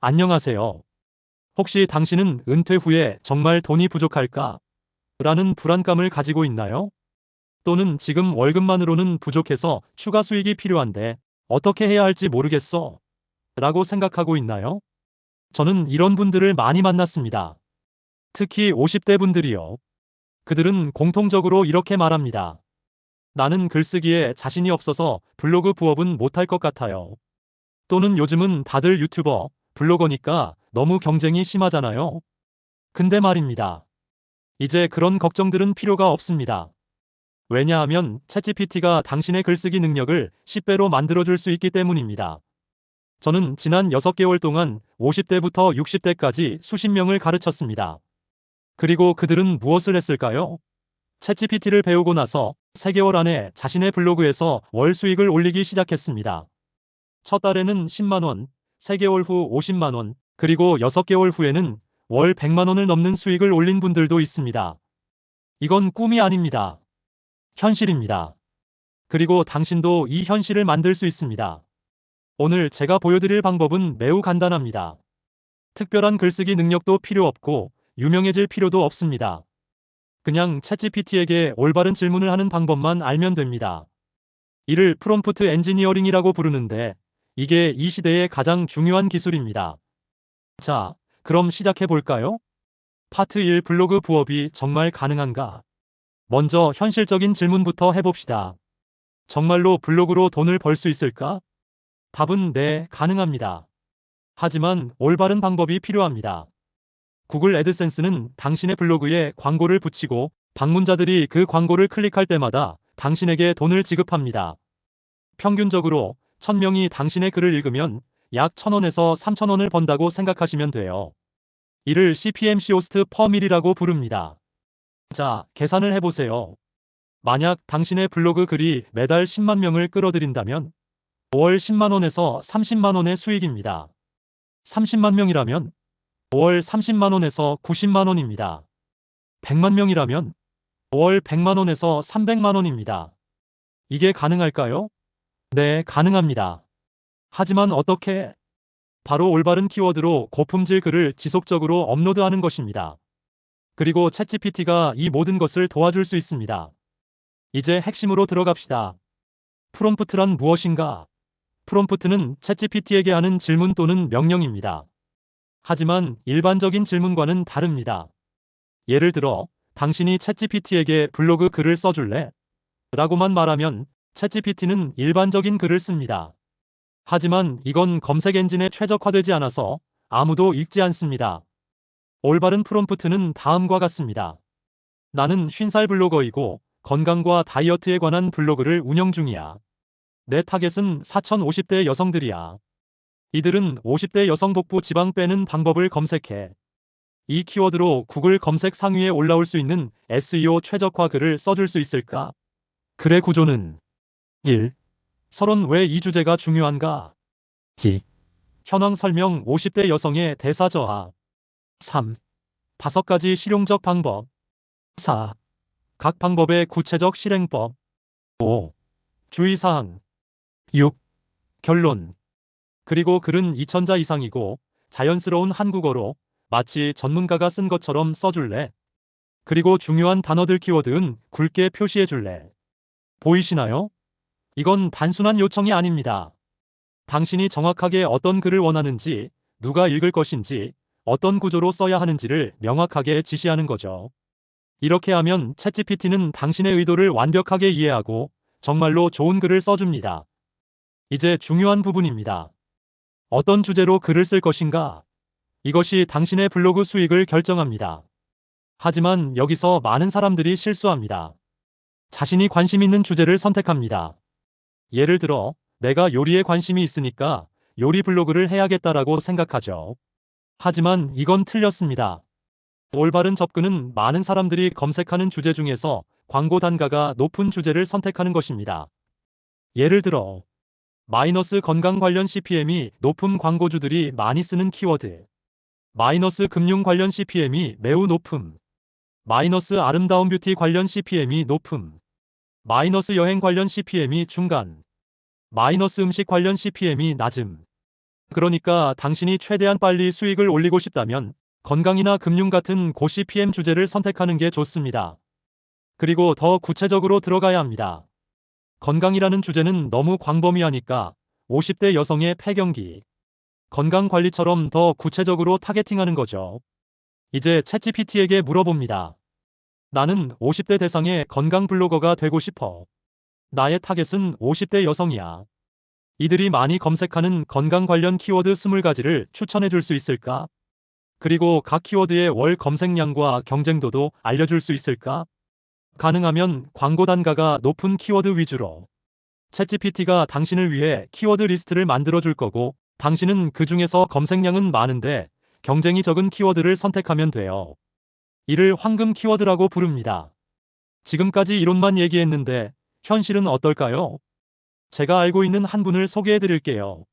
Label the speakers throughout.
Speaker 1: 안녕하세요. 혹시 당신은 은퇴 후에 정말 돈이 부족할까? 라는 불안감을 가지고 있나요? 또는 지금 월급만으로는 부족해서 추가 수익이 필요한데 어떻게 해야 할지 모르겠어? 라고 생각하고 있나요? 저는 이런 분들을 많이 만났습니다. 특히 50대 분들이요. 그들은 공통적으로 이렇게 말합니다. 나는 글쓰기에 자신이 없어서 블로그 부업은 못할 것 같아요. 또는 요즘은 다들 유튜버, 블로거니까 너무 경쟁이 심하잖아요. 근데 말입니다. 이제 그런 걱정들은 필요가 없습니다. 왜냐하면 챗GPT가 당신의 글쓰기 능력을 10배로 만들어줄 수 있기 때문입니다. 저는 지난 6개월 동안 50대부터 60대까지 수십 명을 가르쳤습니다. 그리고 그들은 무엇을 했을까요? 챗GPT를 배우고 나서 3개월 안에 자신의 블로그에서 월 수익을 올리기 시작했습니다. 첫 달에는 10만 원, 3개월 후 50만 원, 그리고 6개월 후에는 월 100만 원을 넘는 수익을 올린 분들도 있습니다. 이건 꿈이 아닙니다. 현실입니다. 그리고 당신도 이 현실을 만들 수 있습니다. 오늘 제가 보여드릴 방법은 매우 간단합니다. 특별한 글쓰기 능력도 필요 없고 유명해질 필요도 없습니다. 그냥 챗GPT에게 올바른 질문을 하는 방법만 알면 됩니다. 이를 프롬프트 엔지니어링이라고 부르는데 이게 이 시대의 가장 중요한 기술입니다. 자, 그럼 시작해 볼까요? 파트 1 블로그 부업이 정말 가능한가? 먼저 현실적인 질문부터 해봅시다. 정말로 블로그로 돈을 벌 수 있을까? 답은 네, 가능합니다. 하지만 올바른 방법이 필요합니다. 구글 애드센스는 당신의 블로그에 광고를 붙이고 방문자들이 그 광고를 클릭할 때마다 당신에게 돈을 지급합니다. 평균적으로 1000명이 당신의 글을 읽으면 약 1000원에서 3000원을 번다고 생각하시면 돼요. 이를 CPM Cost per mill이라고 부릅니다. 자, 계산을 해보세요. 만약 당신의 블로그 글이 매달 10만 명을 끌어들인다면 월 10만 원에서 30만 원의 수익입니다. 30만 명이라면 월 30만 원에서 90만 원입니다. 100만 명이라면 월 100만 원에서 300만 원입니다. 이게 가능할까요? 네, 가능합니다. 하지만 어떻게? 바로 올바른 키워드로 고품질 글을 지속적으로 업로드하는 것입니다. 그리고 챗GPT가 이 모든 것을 도와줄 수 있습니다. 이제 핵심으로 들어갑시다. 프롬프트란 무엇인가? 프롬프트는 챗GPT에게 하는 질문 또는 명령입니다. 하지만 일반적인 질문과는 다릅니다. 예를 들어, 당신이 챗GPT에게 블로그 글을 써줄래? 라고만 말하면 챗GPT는 일반적인 글을 씁니다. 하지만 이건 검색 엔진에 최적화되지 않아서 아무도 읽지 않습니다. 올바른 프롬프트는 다음과 같습니다. 나는 50살 블로거이고 건강과 다이어트에 관한 블로그를 운영 중이야. 내 타겟은 4050대 여성들이야. 이들은 50대 여성 복부 지방 빼는 방법을 검색해. 이 키워드로 구글 검색 상위에 올라올 수 있는 SEO 최적화 글을 써줄 수 있을까? 글의 구조는 1. 서론 왜 이 주제가 중요한가? 2. 현황 설명 50대 여성의 대사 저하. 3. 5가지 실용적 방법. 4. 각 방법의 구체적 실행법. 5. 주의사항. 6. 결론. 그리고 글은 2000자 이상이고 자연스러운 한국어로 마치 전문가가 쓴 것처럼 써줄래? 그리고 중요한 단어들 키워드는 굵게 표시해줄래? 보이시나요? 이건 단순한 요청이 아닙니다. 당신이 정확하게 어떤 글을 원하는지, 누가 읽을 것인지, 어떤 구조로 써야 하는지를 명확하게 지시하는 거죠. 이렇게 하면 챗GPT는 당신의 의도를 완벽하게 이해하고 정말로 좋은 글을 써줍니다. 이제 중요한 부분입니다. 어떤 주제로 글을 쓸 것인가? 이것이 당신의 블로그 수익을 결정합니다. 하지만 여기서 많은 사람들이 실수합니다. 자신이 관심 있는 주제를 선택합니다. 예를 들어, 내가 요리에 관심이 있으니까 요리 블로그를 해야겠다라고 생각하죠. 하지만 이건 틀렸습니다. 올바른 접근은 많은 사람들이 검색하는 주제 중에서 광고 단가가 높은 주제를 선택하는 것입니다. 예를 들어, 마이너스 건강 관련 CPM이 높은 광고주들이 많이 쓰는 키워드. 마이너스 금융 관련 CPM이 매우 높음. 마이너스 아름다운 뷰티 관련 CPM이 높음. 마이너스 여행 관련 CPM이 중간. 마이너스 음식 관련 CPM이 낮음. 그러니까 당신이 최대한 빨리 수익을 올리고 싶다면 건강이나 금융 같은 고시 PM 주제를 선택하는 게 좋습니다. 그리고 더 구체적으로 들어가야 합니다. 건강이라는 주제는 너무 광범위하니까 50대 여성의 폐경기, 건강관리처럼 더 구체적으로 타겟팅하는 거죠. 이제 챗GPT에게 물어봅니다. 나는 50대 대상의 건강 블로거가 되고 싶어. 나의 타겟은 50대 여성이야. 이들이 많이 검색하는 건강 관련 키워드 20가지를 추천해 줄 수 있을까? 그리고 각 키워드의 월 검색량과 경쟁도도 알려줄 수 있을까? 가능하면 광고 단가가 높은 키워드 위주로. 챗GPT가 당신을 위해 키워드 리스트를 만들어 줄 거고, 당신은 그 중에서 검색량은 많은데 경쟁이 적은 키워드를 선택하면 돼요. 이를 황금 키워드라고 부릅니다. 지금까지 이론만 얘기했는데 현실은 어떨까요? 제가 알고 있는 한 분을 소개해 드릴게요.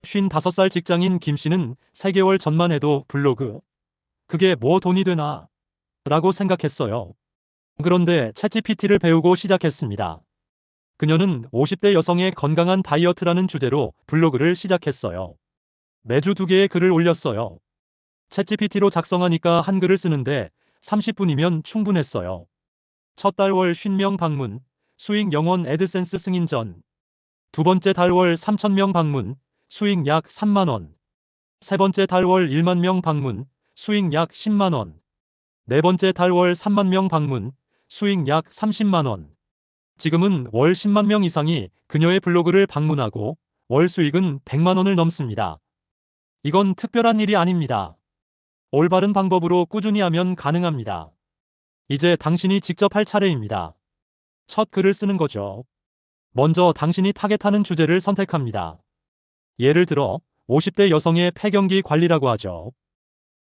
Speaker 1: 55살 직장인 김 씨는 3개월 전만 해도 블로그, 그게 뭐 돈이 되나? 라고 생각했어요. 그런데 챗GPT를 배우고 시작했습니다. 그녀는 50대 여성의 건강한 다이어트라는 주제로 블로그를 시작했어요. 매주 2개의 글을 올렸어요. 챗GPT로 작성하니까 한 글을 쓰는데 30분이면 충분했어요. 첫 달 월 50명 방문, 수익 영원 애드센스 승인 전. 두 번째 달 월 3,000명 방문, 수익 약 3만 원. 세 번째 달 월 1만 명 방문, 수익 약 10만 원. 네 번째 달 월 3만 명 방문, 수익 약 30만 원. 지금은 월 10만 명 이상이 그녀의 블로그를 방문하고 월 수익은 100만 원을 넘습니다. 이건 특별한 일이 아닙니다. 올바른 방법으로 꾸준히 하면 가능합니다. 이제 당신이 직접 할 차례입니다. 첫 글을 쓰는 거죠. 먼저 당신이 타겟하는 주제를 선택합니다. 예를 들어 50대 여성의 폐경기 관리라고 하죠.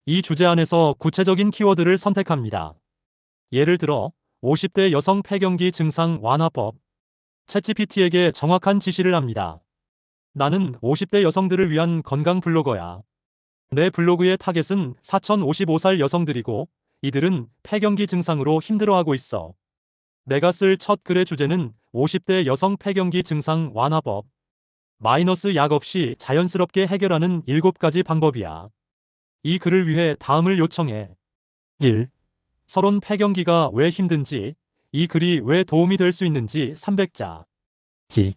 Speaker 1: 이 주제 안에서 구체적인 키워드를 선택합니다. 예를 들어 50대 여성 폐경기 증상 완화법. 챗GPT에게 정확한 지시를 합니다. 나는 50대 여성들을 위한 건강 블로거야. 내 블로그의 타겟은 4,055살 여성들이고 이들은 폐경기 증상으로 힘들어하고 있어. 내가 쓸 첫 글의 주제는 50대 여성 폐경기 증상 완화법. 마이너스 약 없이 자연스럽게 해결하는 7가지 방법이야. 이 글을 위해 다음을 요청해. 1. 서론 폐경기가 왜 힘든지, 이 글이 왜 도움이 될 수 있는지 300자. 2.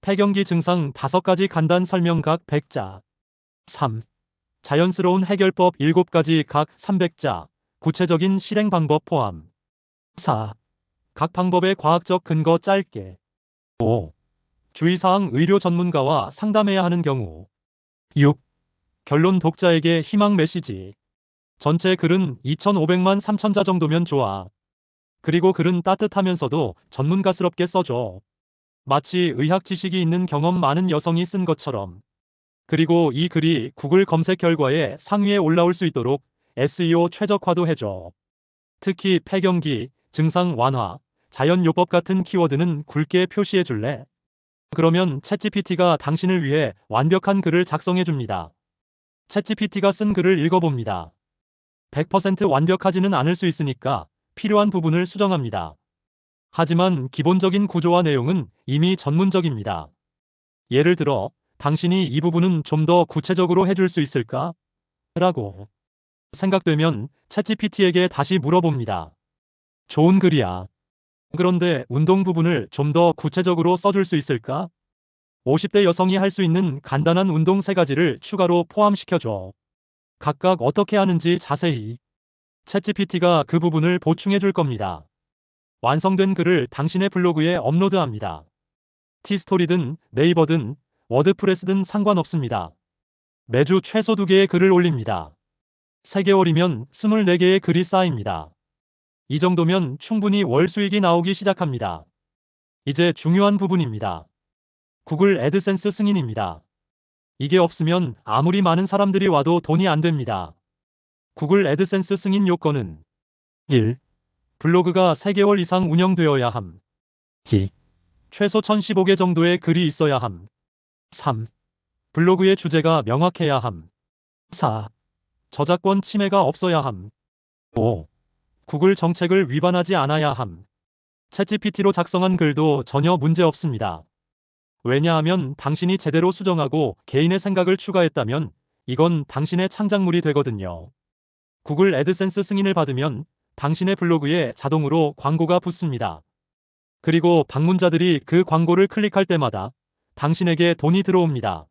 Speaker 1: 폐경기 증상 5가지 간단 설명 각 100자. 3. 자연스러운 해결법 7가지 각 300자. 구체적인 실행 방법 포함. 4. 각 방법의 과학적 근거 짧게. 5. 주의사항 의료 전문가와 상담해야 하는 경우. 6. 결론 독자에게 희망 메시지. 전체 글은 2,500만 3천자 정도면 좋아. 그리고 글은 따뜻하면서도 전문가스럽게 써줘. 마치 의학 지식이 있는 경험 많은 여성이 쓴 것처럼. 그리고 이 글이 구글 검색 결과에 상위에 올라올 수 있도록 SEO 최적화도 해줘. 특히 폐경기, 증상 완화, 자연요법 같은 키워드는 굵게 표시해 줄래? 그러면 챗GPT가 당신을 위해 완벽한 글을 작성해 줍니다. 챗GPT가 쓴 글을 읽어봅니다. 100% 완벽하지는 않을 수 있으니까 필요한 부분을 수정합니다. 하지만 기본적인 구조와 내용은 이미 전문적입니다. 예를 들어, 당신이 이 부분은 좀 더 구체적으로 해줄 수 있을까? 라고 생각되면 챗GPT에게 다시 물어봅니다. 좋은 글이야. 그런데 운동 부분을 좀 더 구체적으로 써줄 수 있을까? 50대 여성이 할 수 있는 간단한 운동 3가지를 추가로 포함시켜줘. 각각 어떻게 하는지 자세히. 챗GPT가 그 부분을 보충해 줄 겁니다. 완성된 글을 당신의 블로그에 업로드합니다. 티스토리든 네이버든 워드프레스든 상관없습니다. 매주 최소 2개의 글을 올립니다. 3개월이면 24개의 글이 쌓입니다. 이 정도면 충분히 월 수익이 나오기 시작합니다. 이제 중요한 부분입니다. 구글 애드센스 승인입니다. 이게 없으면 아무리 많은 사람들이 와도 돈이 안 됩니다. 구글 애드센스 승인 요건은 1. 블로그가 3개월 이상 운영되어야 함. 2. 최소 1,015개 정도의 글이 있어야 함. 3. 블로그의 주제가 명확해야 함. 4. 저작권 침해가 없어야 함. 5. 구글 정책을 위반하지 않아야 함. 챗GPT로 작성한 글도 전혀 문제 없습니다. 왜냐하면 당신이 제대로 수정하고 개인의 생각을 추가했다면 이건 당신의 창작물이 되거든요. 구글 애드센스 승인을 받으면 당신의 블로그에 자동으로 광고가 붙습니다. 그리고 방문자들이 그 광고를 클릭할 때마다 당신에게 돈이 들어옵니다.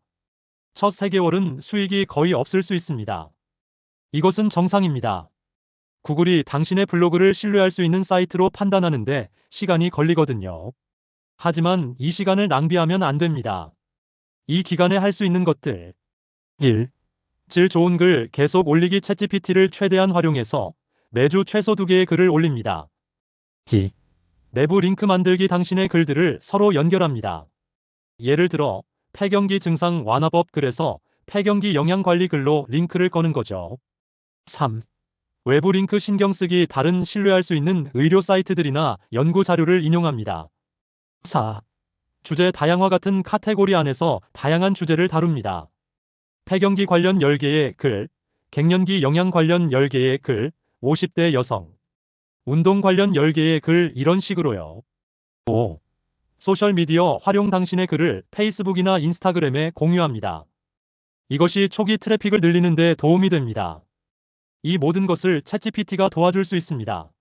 Speaker 1: 첫 3개월은 수익이 거의 없을 수 있습니다. 이것은 정상입니다. 구글이 당신의 블로그를 신뢰할 수 있는 사이트로 판단하는데 시간이 걸리거든요. 하지만 이 시간을 낭비하면 안 됩니다. 이 기간에 할 수 있는 것들. 1. 질 좋은 글 계속 올리기. 챗GPT를 최대한 활용해서 매주 최소 2개의 글을 올립니다. 2. 내부 링크 만들기. 당신의 글들을 서로 연결합니다. 예를 들어 폐경기 증상 완화법 글에서 폐경기 영양관리 글로 링크를 거는 거죠. 3. 외부 링크 신경 쓰기. 다른 신뢰할 수 있는 의료 사이트들이나 연구 자료를 인용합니다. 4. 주제 다양화. 같은 카테고리 안에서 다양한 주제를 다룹니다. 폐경기 관련 10개의 글, 갱년기 영양 관련 10개의 글, 50대 여성, 운동 관련 10개의 글. 이런 식으로요. 5. 소셜미디어 활용. 당신의 글을 페이스북이나 인스타그램에 공유합니다. 이것이 초기 트래픽을 늘리는 데 도움이 됩니다. 이 모든 것을 챗GPT가 도와줄 수 있습니다.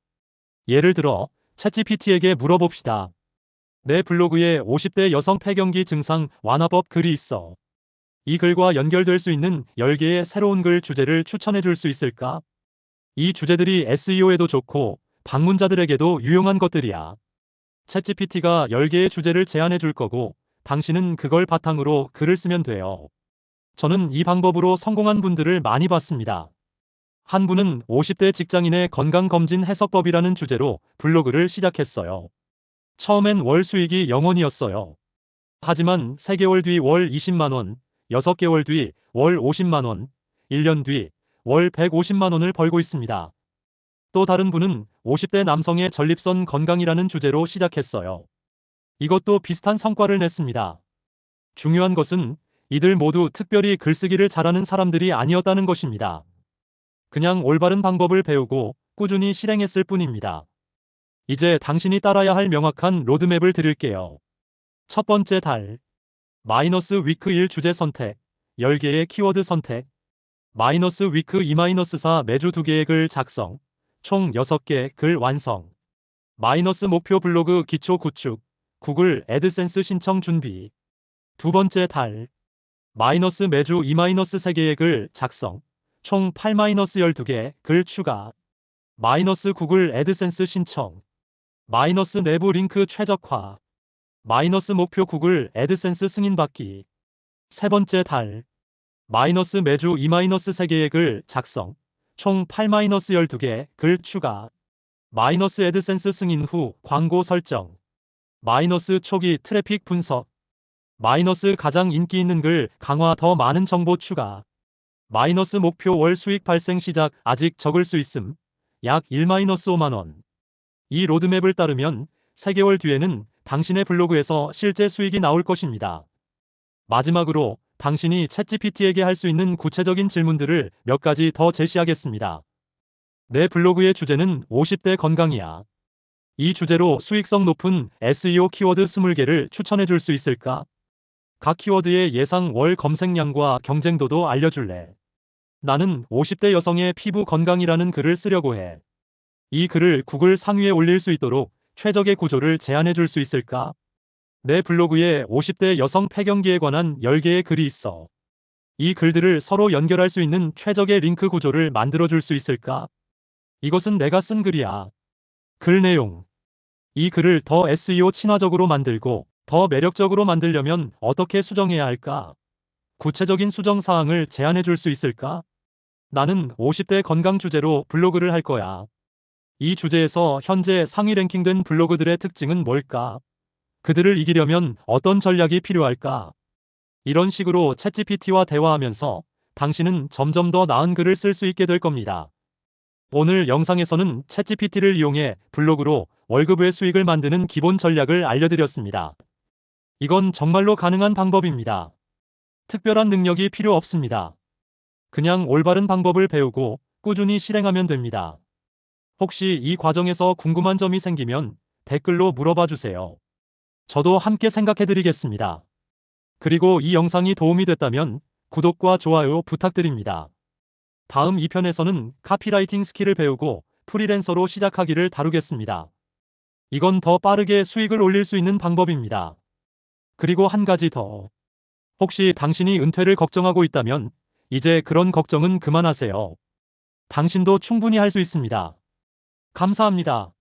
Speaker 1: 예를 들어 챗GPT에게 물어봅시다. 내 블로그에 50대 여성 폐경기 증상 완화법 글이 있어. 이 글과 연결될 수 있는 10개의 새로운 글 주제를 추천해 줄 수 있을까? 이 주제들이 SEO에도 좋고 방문자들에게도 유용한 것들이야. 챗GPT가 10개의 주제를 제안해 줄 거고 당신은 그걸 바탕으로 글을 쓰면 돼요. 저는 이 방법으로 성공한 분들을 많이 봤습니다. 한 분은 50대 직장인의 건강검진 해석법이라는 주제로 블로그를 시작했어요. 처음엔 월 수익이 0원이었어요. 하지만 3개월 뒤 월 20만 원, 6개월 뒤 월 50만 원, 1년 뒤 월 150만 원을 벌고 있습니다. 또 다른 분은 50대 남성의 전립선 건강이라는 주제로 시작했어요. 이것도 비슷한 성과를 냈습니다. 중요한 것은 이들 모두 특별히 글쓰기를 잘하는 사람들이 아니었다는 것입니다. 그냥 올바른 방법을 배우고 꾸준히 실행했을 뿐입니다. 이제 당신이 따라야 할 명확한 로드맵을 드릴게요. 첫 번째 달. 마이너스 위크 1 주제 선택. 10개의 키워드 선택. 마이너스 위크 2-4 매주 2개의 글 작성. 총 6개 글 완성. 마이너스 목표 블로그 기초 구축. 구글 애드센스 신청 준비. 두 번째 달. 마이너스 매주 2-3개의 글 작성. 총 8-12개 글 추가. 마이너스 구글 애드센스 신청. 마이너스 내부 링크 최적화. 마이너스 목표 구글 애드센스 승인받기. 세 번째 달. 마이너스 매주 2-3개의 글 작성. 총 8-12개 글 추가. 마이너스 애드센스 승인 후 광고 설정. 마이너스 초기 트래픽 분석. 마이너스 가장 인기 있는 글 강화. 더 많은 정보 추가. 마이너스 목표 월 수익 발생 시작. 아직 적을 수 있음. 약 1-5만 원. 이 로드맵을 따르면 3개월 뒤에는 당신의 블로그에서 실제 수익이 나올 것입니다. 마지막으로 당신이 챗GPT에게 할 수 있는 구체적인 질문들을 몇 가지 더 제시하겠습니다. 내 블로그의 주제는 50대 건강이야. 이 주제로 수익성 높은 SEO 키워드 20개를 추천해 줄 수 있을까? 각 키워드의 예상 월 검색량과 경쟁도도 알려줄래? 나는 50대 여성의 피부 건강이라는 글을 쓰려고 해. 이 글을 구글 상위에 올릴 수 있도록 최적의 구조를 제안해 줄 수 있을까? 내 블로그에 50대 여성 폐경기에 관한 10개의 글이 있어. 이 글들을 서로 연결할 수 있는 최적의 링크 구조를 만들어 줄 수 있을까? 이것은 내가 쓴 글이야. 글 내용. 이 글을 더 SEO 친화적으로 만들고 더 매력적으로 만들려면 어떻게 수정해야 할까? 구체적인 수정 사항을 제안해 줄 수 있을까? 나는 50대 건강 주제로 블로그를 할 거야. 이 주제에서 현재 상위 랭킹된 블로그들의 특징은 뭘까? 그들을 이기려면 어떤 전략이 필요할까? 이런 식으로 챗GPT와 대화하면서 당신은 점점 더 나은 글을 쓸 수 있게 될 겁니다. 오늘 영상에서는 챗GPT를 이용해 블로그로 월급 외 수익을 만드는 기본 전략을 알려드렸습니다. 이건 정말로 가능한 방법입니다. 특별한 능력이 필요 없습니다. 그냥 올바른 방법을 배우고 꾸준히 실행하면 됩니다. 혹시 이 과정에서 궁금한 점이 생기면 댓글로 물어봐 주세요. 저도 함께 생각해 드리겠습니다. 그리고 이 영상이 도움이 됐다면 구독과 좋아요 부탁드립니다. 다음 2편에서는 카피라이팅 스킬을 배우고 프리랜서로 시작하기를 다루겠습니다. 이건 더 빠르게 수익을 올릴 수 있는 방법입니다. 그리고 한 가지 더. 혹시 당신이 은퇴를 걱정하고 있다면 이제 그런 걱정은 그만하세요. 당신도 충분히 할 수 있습니다. 감사합니다.